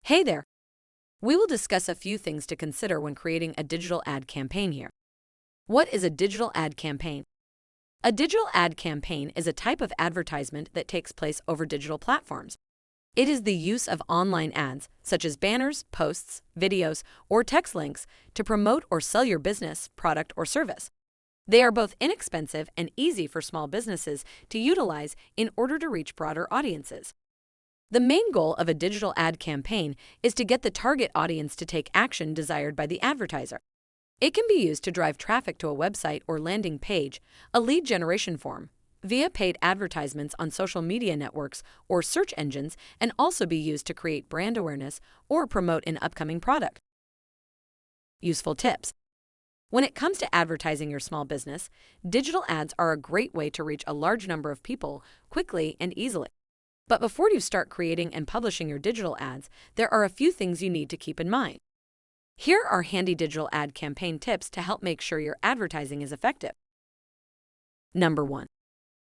Hey there! We will discuss a few things to consider when creating a digital ad campaign here. What is a digital ad campaign? A digital ad campaign is a type of advertisement that takes place over digital platforms. It is the use of online ads, such as banners, posts, videos, or text links, to promote or sell your business, product, or service. They are both inexpensive and easy for small businesses to utilize in order to reach broader audiences. The main goal of a digital ad campaign is to get the target audience to take action desired by the advertiser. It can be used to drive traffic to a website or landing page, a lead generation form, via paid advertisements on social media networks or search engines, and also be used to create brand awareness or promote an upcoming product. Useful tips. When it comes to advertising your small business, digital ads are a great way to reach a large number of people quickly and easily. But before you start creating and publishing your digital ads, there are a few things you need to keep in mind. Here are handy digital ad campaign tips to help make sure your advertising is effective. Number 1.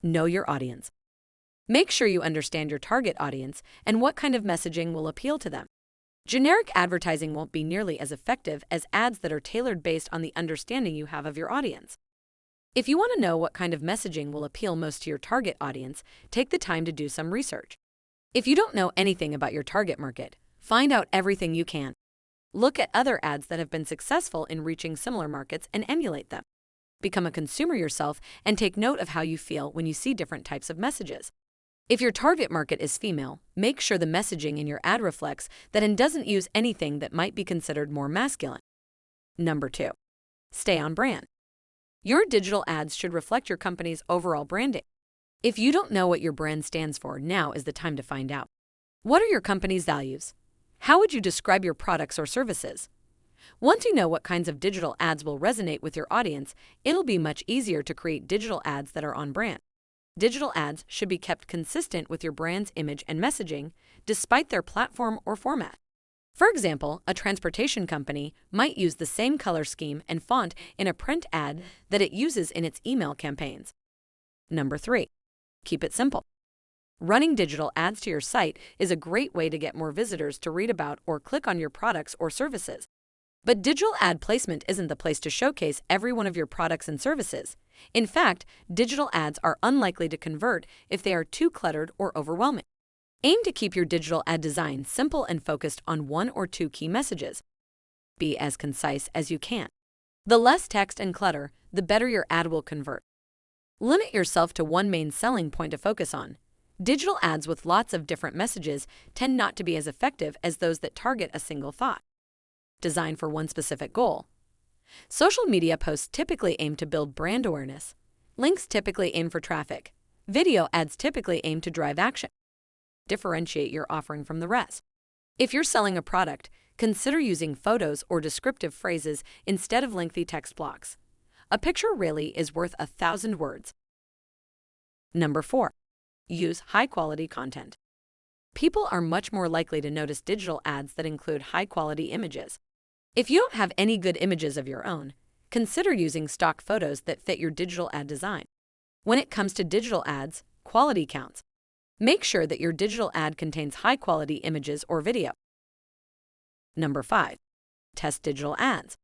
Know your audience. Make sure you understand your target audience and what kind of messaging will appeal to them. Generic advertising won't be nearly as effective as ads that are tailored based on the understanding you have of your audience. If you want to know what kind of messaging will appeal most to your target audience, take the time to do some research. If you don't know anything about your target market, find out everything you can. Look at other ads that have been successful in reaching similar markets and emulate them. Become a consumer yourself and take note of how you feel when you see different types of messages. If your target market is female, make sure the messaging in your ad reflects that and doesn't use anything that might be considered more masculine. Number 2. Stay on brand. Your digital ads should reflect your company's overall branding. If you don't know what your brand stands for, now is the time to find out. What are your company's values? How would you describe your products or services? Once you know what kinds of digital ads will resonate with your audience, it'll be much easier to create digital ads that are on brand. Digital ads should be kept consistent with your brand's image and messaging, despite their platform or format. For example, a transportation company might use the same color scheme and font in a print ad that it uses in its email campaigns. Number 3. Keep it simple. Running digital ads to your site is a great way to get more visitors to read about or click on your products or services. But digital ad placement isn't the place to showcase every one of your products and services. In fact, digital ads are unlikely to convert if they are too cluttered or overwhelming. Aim to keep your digital ad design simple and focused on one or two key messages. Be as concise as you can. The less text and clutter, the better your ad will convert. Limit yourself to one main selling point to focus on. Digital ads with lots of different messages tend not to be as effective as those that target a single thought. Design for one specific goal. Social media posts typically aim to build brand awareness. Links typically aim for traffic. Video ads typically aim to drive action. Differentiate your offering from the rest. If you're selling a product, consider using photos or descriptive phrases instead of lengthy text blocks. A picture really is worth 1,000 words. Number 4. Use high-quality content. People are much more likely to notice digital ads that include high-quality images. If you don't have any good images of your own, consider using stock photos that fit your digital ad design. When it comes to digital ads, quality counts. Make sure that your digital ad contains high-quality images or video. Number 5. Test digital ads.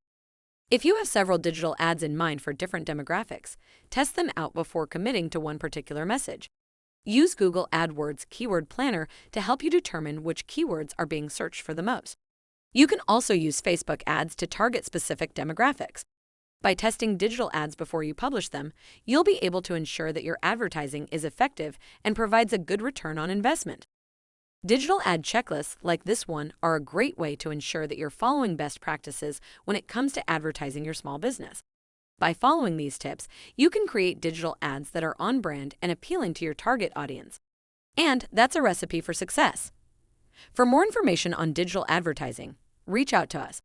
If you have several digital ads in mind for different demographics, test them out before committing to one particular message. Use Google AdWords Keyword Planner to help you determine which keywords are being searched for the most. You can also use Facebook ads to target specific demographics. By testing digital ads before you publish them, you'll be able to ensure that your advertising is effective and provides a good return on investment. Digital ad checklists like this one are a great way to ensure that you're following best practices when it comes to advertising your small business. By following these tips, you can create digital ads that are on brand and appealing to your target audience. And that's a recipe for success. For more information on digital advertising, reach out to us.